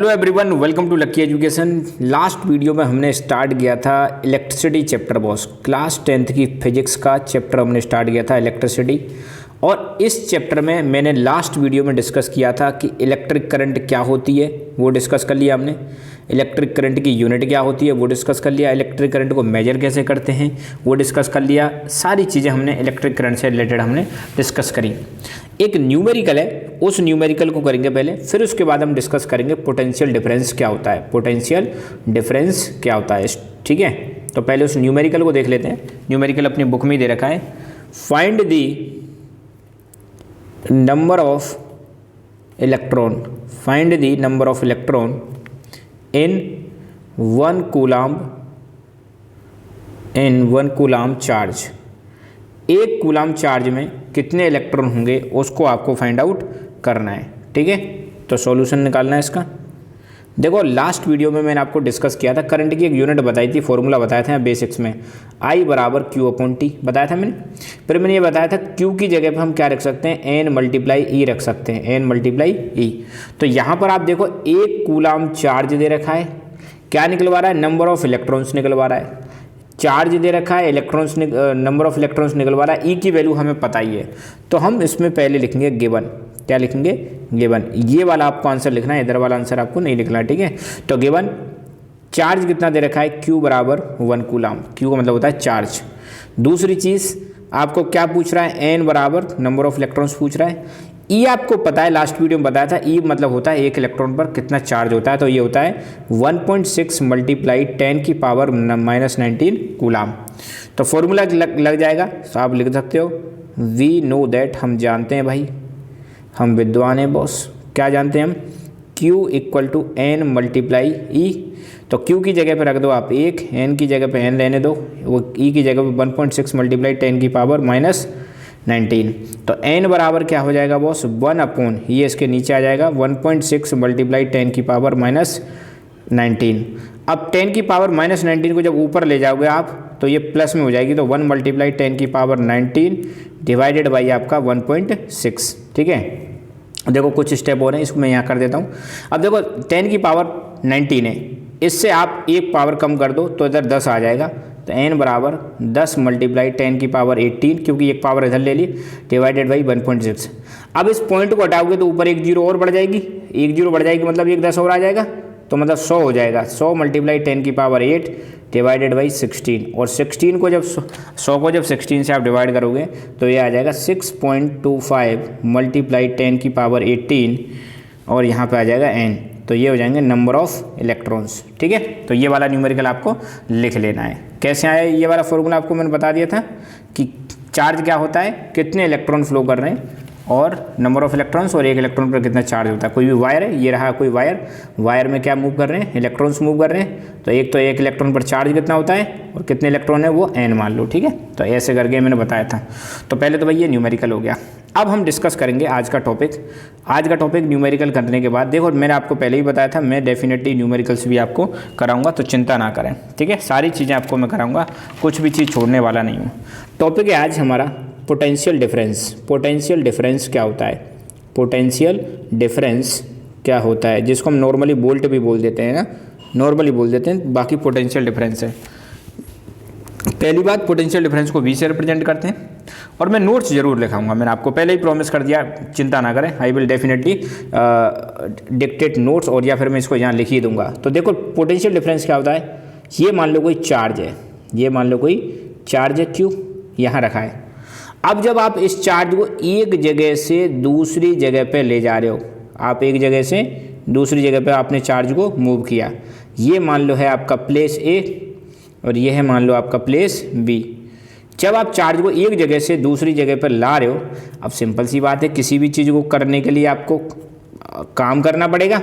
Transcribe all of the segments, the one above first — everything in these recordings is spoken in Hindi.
Hello everyone, welcome to Lucky Education. Last video में हमने स्टार्ट किया था electricity chapter boss. Class 10th की फिजिक्स का चैप्टर हमने स्टार्ट किया था इलेक्ट्रिसिटी। और इस चैप्टर में मैंने लास्ट वीडियो में डिस्कस किया था कि इलेक्ट्रिक करंट क्या होती है, वो डिस्कस कर लिया हमने। इलेक्ट्रिक करंट की यूनिट क्या होती है वो डिस्कस कर लिया। इलेक्ट्रिक करंट को मेजर कैसे करते हैं वो डिस्कस कर लिया। सारी चीज़ें हमने इलेक्ट्रिक करंट से रिलेटेड हमने डिस्कस करी। एक न्यूमेरिकल है, उस न्यूमेरिकल को करेंगे पहले, फिर उसके बाद हम डिस्कस करेंगे पोटेंशियल डिफरेंस क्या होता है। पोटेंशियल डिफरेंस क्या होता है, ठीक है। तो पहले उस न्यूमेरिकल को देख लेते हैं। न्यूमेरिकल अपनी बुक में ही दे रखा है। Find the number of electron, find the number of electron in 1 coulomb charge. 1 coulomb charge में कितने इलेक्ट्रॉन होंगे उसको आपको फाइंड आउट करना है, ठीक है। तो सॉल्यूशन निकालना है इसका। देखो लास्ट वीडियो में मैंने आपको डिस्कस किया था, करंट की एक यूनिट बताई थी, फॉर्मूला बताया था बेसिक्स में, I बराबर Q/T बताया था मैंने। फिर मैंने ये बताया था Q की जगह पे हम क्या रख सकते हैं, N×E रख सकते हैं, N×E। तो यहाँ पर आप देखो 1 कूलाम चार्ज दे रखा है, क्या निकलवा रहा है, नंबर ऑफ इलेक्ट्रॉन्स निकलवा रहा है। चार्ज दे रखा है, इलेक्ट्रॉन्स नंबर ऑफ इलेक्ट्रॉन्स निकलवा रहा है। ई की वैल्यू हमें पता ही है, तो हम इसमें पहले लिखेंगे गिवन। क्या लिखेंगे, गिवन। ये वाला आपको आंसर लिखना है, इधर वाला आंसर आपको नहीं लिखना है, ठीक है। तो गिवन चार्ज कितना दे रखा है, Q बराबर 1 कूलाम। Q का मतलब होता है चार्ज। दूसरी चीज़ आपको क्या पूछ रहा है, N बराबर नंबर ऑफ इलेक्ट्रॉन्स पूछ रहा है। ई आपको पता है, लास्ट वीडियो में बताया था, ई मतलब होता है एक इलेक्ट्रॉन पर कितना चार्ज होता है। तो ये होता है 1.6 × 10⁻⁻19 कूलाम। तो फॉर्मूला लग जाएगा, तो आप लिख सकते हो वी नो दैट, हम जानते हैं भाई, हम विद्वान हैं बॉस। क्या जानते हैं हम, Q = N×E। तो Q की जगह पे रख दो आप 1, N की जगह पे N रहने दो, वो E की जगह पे 1.6 × 10⁻19। तो N बराबर क्या हो जाएगा बॉस, 1/, ये इसके नीचे आ जाएगा 1.6 × 10⁻19। अब 10⁻19 को जब ऊपर ले जाओगे आप तो ये प्लस में हो जाएगी, तो 1 × 10⁻19 डिवाइडेड बाई आपका 1.6, ठीक है। देखो कुछ स्टेप हो रहे हैं, इसको मैं यहाँ कर देता हूँ। अब देखो 10⁻19 है, इससे आप एक पावर कम कर दो तो इधर 10 आ जाएगा। तो N बराबर 10 × 10⁻18, क्योंकि एक पावर इधर ले ली, डिवाइडेड बाई 1.6। अब इस पॉइंट को हटाओगे तो ऊपर एक जीरो और बढ़ जाएगी, एक जीरो बढ़ जाएगी मतलब एक 10 और आ जाएगा, तो मतलब 100 हो जाएगा। 100 × 10⁻8 डिवाइडेड बाई 16। और 16 को जब 100 को जब 16 से आप डिवाइड करोगे तो ये आ जाएगा 6.25 × 10⁻18, और यहाँ पे आ जाएगा N। तो ये हो जाएंगे नंबर ऑफ इलेक्ट्रॉन्स, ठीक है। तो ये वाला न्यूमेरिकल आपको लिख लेना है। कैसे आया ये वाला फॉर्मूला, आपको मैंने बता दिया था कि चार्ज क्या होता है, कितने इलेक्ट्रॉन फ्लो कर रहे हैं, और नंबर ऑफ इलेक्ट्रॉन्स, और एक इलेक्ट्रॉन पर कितना चार्ज होता है। कोई भी वायर है, ये रहा कोई वायर, वायर में क्या मूव कर रहे हैं, इलेक्ट्रॉन्स मूव कर रहे हैं। तो एक इलेक्ट्रॉन पर चार्ज कितना होता है और कितने इलेक्ट्रॉन है वो N मान लो, ठीक है। तो ऐसे करके मैंने बताया था। तो पहले तो भाई ये न्यूमेरिकल हो गया। अब हम डिस्कस करेंगे आज का टॉपिक। आज का टॉपिक न्यूमेरिकल करने के बाद, देखो मैंने आपको पहले ही बताया था, मैं डेफिनेटली न्यूमेरिकल्स भी आपको कराऊंगा, तो चिंता ना करें, ठीक है। सारी चीज़ें आपको मैं कराऊंगा, कुछ भी चीज़ छोड़ने वाला नहीं हूँ। टॉपिक है आज हमारा पोटेंशियल डिफरेंस। पोटेंशियल डिफरेंस क्या होता है, पोटेंशियल डिफरेंस क्या होता है, जिसको हम नॉर्मली वोल्ट भी बोल देते हैं ना, नॉर्मली बोल देते हैं, बाकी पोटेंशियल डिफरेंस है। पहली बात, पोटेंशियल डिफरेंस को V से रिप्रेजेंट करते हैं, और मैं नोट्स जरूर लिखाऊंगा, मैंने आपको पहले ही प्रॉमिस कर दिया, चिंता ना करें। I will definitely dictate notes, और या फिर मैं इसको यहाँ लिख ही दूंगा। तो देखो पोटेंशियल डिफरेंस क्या होता है, ये मान लो कोई चार्ज है, ये मान लो कोई चार्ज है, Q यहाँ रखा है। अब जब आप इस चार्ज को एक जगह से दूसरी जगह पे ले जा रहे हो, आप एक जगह से दूसरी जगह पे आपने चार्ज को मूव किया, ये मान लो है आपका प्लेस A, और ये है मान लो आपका प्लेस B। जब आप चार्ज को एक जगह से दूसरी जगह पर ला रहे हो, अब सिंपल सी बात है, किसी भी चीज़ को करने के लिए आपको काम करना पड़ेगा।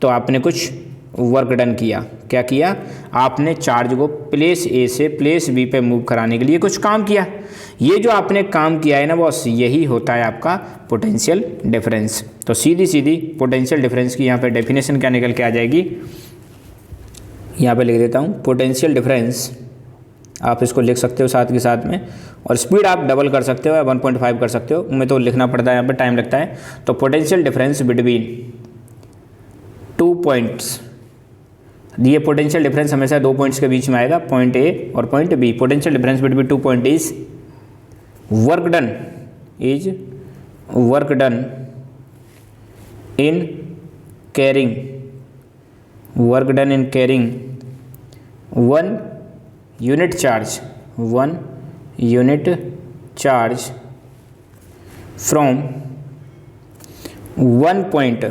तो आपने कुछ वर्क डन किया, क्या किया, आपने चार्ज को प्लेस A से प्लेस B पे मूव कराने के लिए कुछ काम किया। ये जो आपने काम किया है ना बॉस, यही होता है आपका पोटेंशियल डिफरेंस। तो सीधी सीधी पोटेंशियल डिफरेंस की यहाँ पे डेफिनेशन क्या निकल के आ जाएगी, यहाँ पे लिख देता हूँ। पोटेंशियल डिफरेंस आप इसको लिख सकते हो साथ के साथ में, और स्पीड आप डबल कर सकते हो या 1.5 कर सकते हो, मैं तो लिखना पड़ता है, यहाँ पर टाइम लगता है। तो पोटेंशियल डिफरेंस बिटवीन 2 पॉइंट्स, ये पोटेंशियल डिफरेंस हमेशा 2 पॉइंट्स के बीच में आएगा, पॉइंट ए और point B. Potential difference between 2 point is work done in carrying 1 unit charge from one point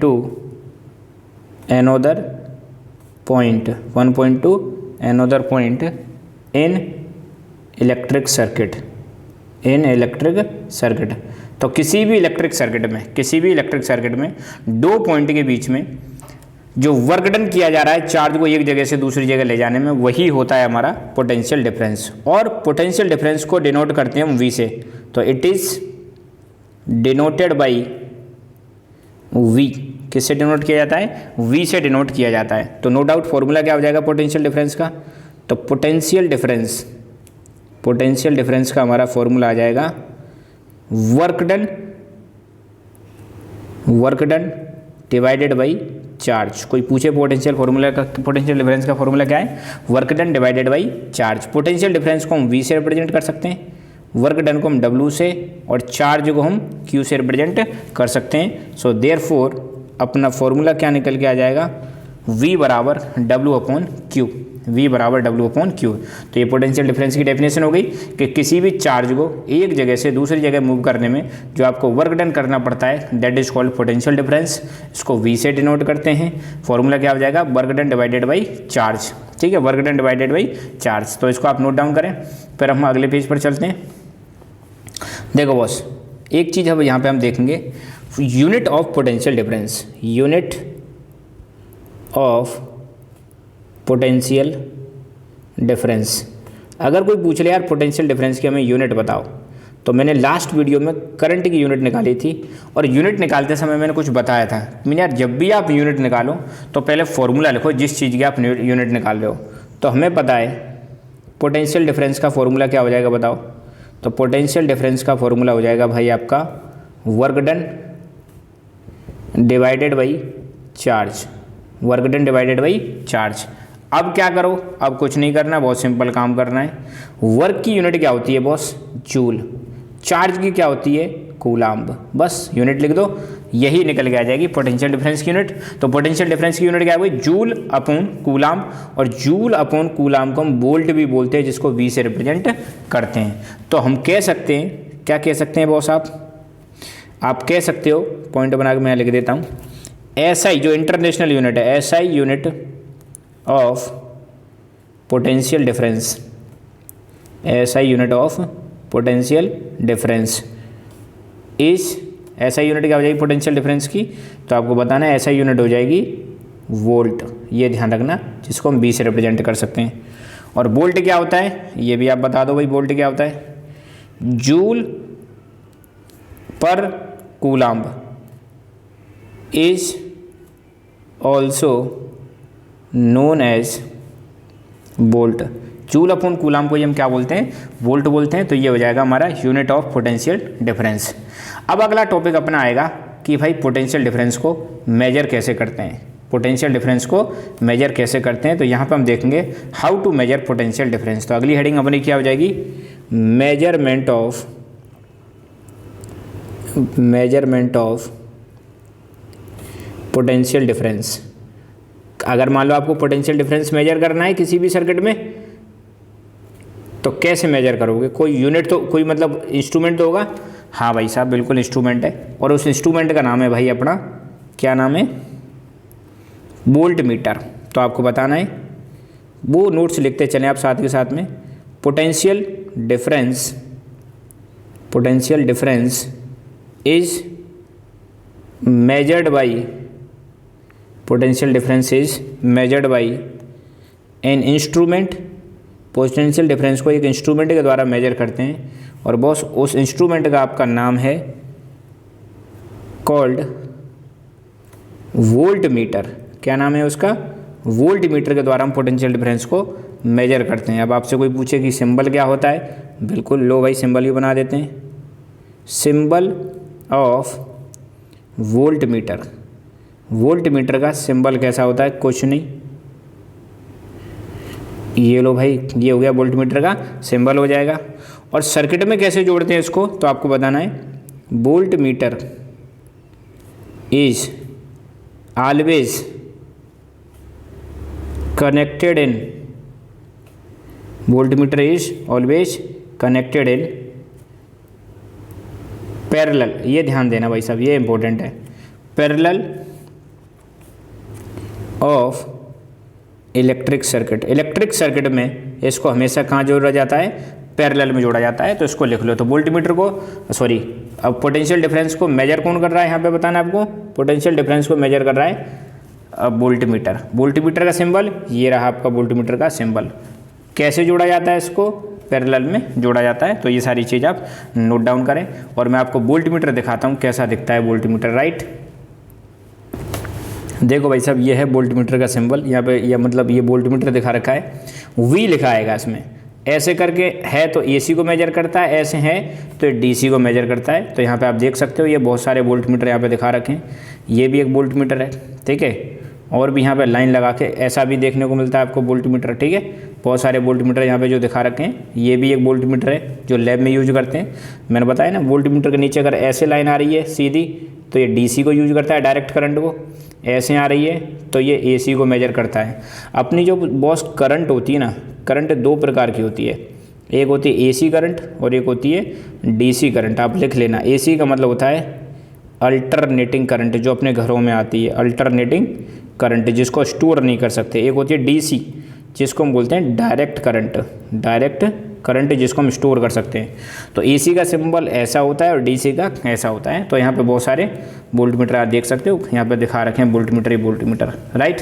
to another point in electric circuit. तो किसी भी इलेक्ट्रिक सर्किट में 2 पॉइंट के बीच में जो वर्क डन किया जा रहा है चार्ज को एक जगह से दूसरी जगह ले जाने में, वही होता है हमारा पोटेंशियल डिफरेंस। और पोटेंशियल डिफरेंस को डिनोट करते हैं हम V से, तो it is denoted by V। किससे डिनोट किया जाता है? V से डिनोट किया जाता है। तो नो डाउट फॉर्मूला क्या हो जाएगा पोटेंशियल डिफरेंस का? तो पोटेंशियल डिफरेंस का हमारा फॉर्मूला आ जाएगा work done divided by charge. कोई पूछे पोटेंशियल डिफरेंस का फॉर्मूला क्या है? Work done divided by charge. Potential difference को हम V से रिप्रेजेंट कर सकते हैं, वर्क डन को हम W से, और चार्ज को हम Q से रिप्रेजेंट कर सकते हैं। सो देयरफॉर अपना फॉर्मूला क्या निकल के आ जाएगा? V बराबर W अपॉन Q। तो ये पोटेंशियल डिफरेंस की डेफिनेशन हो गई कि किसी भी चार्ज को एक जगह से दूसरी जगह मूव करने में जो आपको वर्क डन करना पड़ता है, that is called potential difference. इसको V से डिनोट करते हैं। फॉर्मूला क्या हो जाएगा? Work done divided by charge. ठीक है, work done divided by charge. तो इसको आप नोट डाउन करें, फिर हम अगले पेज पर चलते हैं। देखो बॉस, एक चीज़ अब यहाँ पे हम देखेंगे, यूनिट ऑफ पोटेंशियल डिफरेंस। अगर कोई पूछ ले यार पोटेंशियल डिफरेंस की हमें यूनिट बताओ, तो मैंने लास्ट वीडियो में करंट की यूनिट निकाली थी, और यूनिट निकालते समय मैंने कुछ बताया था। मैंने यार जब भी आप यूनिट निकालो तो पहले फॉर्मूला लिखो जिस चीज़ की आप यूनिट निकाल रहे हो। तो हमें पता है पोटेंशियल डिफरेंस का फॉर्मूला क्या हो जाएगा बताओ? तो पोटेंशियल डिफरेंस का फॉर्मूला हो जाएगा भाई आपका work done divided by charge. अब क्या करो? अब कुछ नहीं करना, बहुत सिंपल काम करना है। वर्क की यूनिट क्या होती है बॉस? जूल। चार्ज की क्या होती है? कूलाम्ब। बस यूनिट लिख दो, यही निकल के आ जाएगी पोटेंशियल डिफरेंस की यूनिट। तो पोटेंशियल डिफरेंस की यूनिट क्या हुई? जूल अपॉन कूलाम्ब, और जूल अपॉन कूलाम्ब को हम वोल्ट भी बोलते हैं, जिसको V से रिप्रेजेंट करते हैं। तो हम कह सकते हैं, क्या कह सकते हैं बॉस? आप कह सकते हो, पॉइंट बना के मैं लिख देता हूँ, SI जो इंटरनेशनल यूनिट है, SI unit of potential difference, SI unit of potential difference is, SI unit क्या हो जाएगी पोटेंशियल डिफरेंस की? तो आपको बताना है SI यूनिट हो जाएगी वोल्ट। ये ध्यान रखना, जिसको हम V से रिप्रेजेंट कर सकते हैं। और वोल्ट क्या होता है ये भी आप बता दो भाई, वोल्ट क्या होता है? Joule per coulomb is also known as volt. Joule upon coulomb को ये हम क्या बोलते हैं? वोल्ट बोलते हैं। तो ये हो जाएगा हमारा यूनिट ऑफ पोटेंशियल डिफरेंस। अब अगला टॉपिक अपना आएगा कि भाई पोटेंशियल डिफरेंस को मेजर कैसे करते हैं। तो यहाँ पे हम देखेंगे how to measure potential difference. तो अगली हेडिंग अपनी क्या हो जाएगी? Measurement of potential difference. अगर मान लो आपको पोटेंशियल डिफरेंस मेजर करना है किसी भी सर्किट में, तो कैसे मेजर करोगे? कोई यूनिट तो, कोई मतलब इंस्ट्रूमेंट तो होगा। हाँ भाई साहब, बिल्कुल इंस्ट्रूमेंट है, और उस इंस्ट्रूमेंट का नाम है भाई अपना, क्या नाम है? Volt meter. तो आपको बताना है, वो नोट्स लिखते चलें आप साथ के साथ में। Potential difference is measured by an instrument. Potential difference को एक इंस्ट्रूमेंट के द्वारा मेजर करते हैं, और बॉस उस इंस्ट्रूमेंट का आपका नाम है कॉल्ड वोल्ट मीटर। क्या नाम है उसका? वोल्ट मीटर के द्वारा हम पोटेंशियल डिफरेंस को मेजर करते हैं। अब आपसे कोई पूछे कि सिंबल क्या होता है, बिल्कुल लो भाई सिंबल ही बना देते हैं। Symbol of volt meter. Volt meter का सिंबल कैसा होता है? कुछ नहीं, ये लो भाई, ये हो गया वोल्ट मीटर का सिंबल हो जाएगा। और सर्किट में कैसे जोड़ते हैं इसको, तो आपको बताना है volt meter is always connected in, volt meter is always connected in parallel, ये ध्यान देना भाई साहब, ये इंपॉर्टेंट है, parallel of electric circuit. Electric circuit में इसको हमेशा कहाँ जोड़ा जाता है? पैरेलल में जोड़ा जाता है। तो इसको लिख लो। तो वोल्ट मीटर को, सॉरी, अब पोटेंशियल डिफरेंस को मेजर कौन कर रहा है यहाँ पे बताना आपको? पोटेंशियल डिफरेंस को मेजर कर रहा है अब वोल्ट मीटर। वोल्ट मीटर का सिंबल ये रहा आपका, वोल्ट मीटर का सिंबल। कैसे जोड़ा जाता है इसको? पैरेलल में जोड़ा जाता है। तो ये सारी चीज़ आप नोट डाउन करें। और मैं आपको वोल्ट मीटर दिखाता हूँ कैसा दिखता है वोल्ट मीटर, राइट। देखो भाई साहब, ये है वोल्ट मीटर का सिंबल, यहाँ पे ये मतलब ये वोल्ट मीटर दिखा रखा है, वी लिखा आएगा इसमें। ऐसे करके है तो एसी को मेजर करता है, ऐसे है तो डीसी को मेजर करता है। तो यहाँ पे आप देख सकते हो ये बहुत सारे वोल्ट मीटर यहाँ पे दिखा रखे हैं। ये भी एक वोल्ट मीटर है, ठीक है। और भी यहाँ पे लाइन लगा के ऐसा भी देखने को मिलता है आपको वोल्ट मीटर, ठीक है। बहुत सारे वोल्ट मीटर यहाँ पे जो दिखा रखे हैं, ये भी एक वोल्ट मीटर है जो लैब में यूज करते हैं। मैंने बताया ना, वोल्ट मीटर के नीचे अगर ऐसे लाइन आ रही है सीधी तो ये डीसी को यूज करता है, डायरेक्ट करंट को। ऐसे आ रही है तो ये एसी को मेजर करता है। अपनी जो बॉस करंट होती है ना, करंट दो प्रकार की होती है, एक होती है एसी करंट और एक होती है डीसी करंट। आप लिख लेना, एसी का मतलब होता है अल्टरनेटिंग करंट, जो अपने घरों में आती है, अल्टरनेटिंग करंट जिसको स्टोर नहीं कर सकते। एक होती है डीसी जिसको हम बोलते हैं डायरेक्ट करंट, डायरेक्ट करंट जिसको हम स्टोर कर सकते हैं। तो एसी का सिंबल ऐसा होता है और डीसी का ऐसा होता है। तो यहाँ पे बहुत सारे वोल्ट मीटर आप देख सकते हो, यहाँ पे दिखा रखे हैं वोल्ट मीटर, राइट।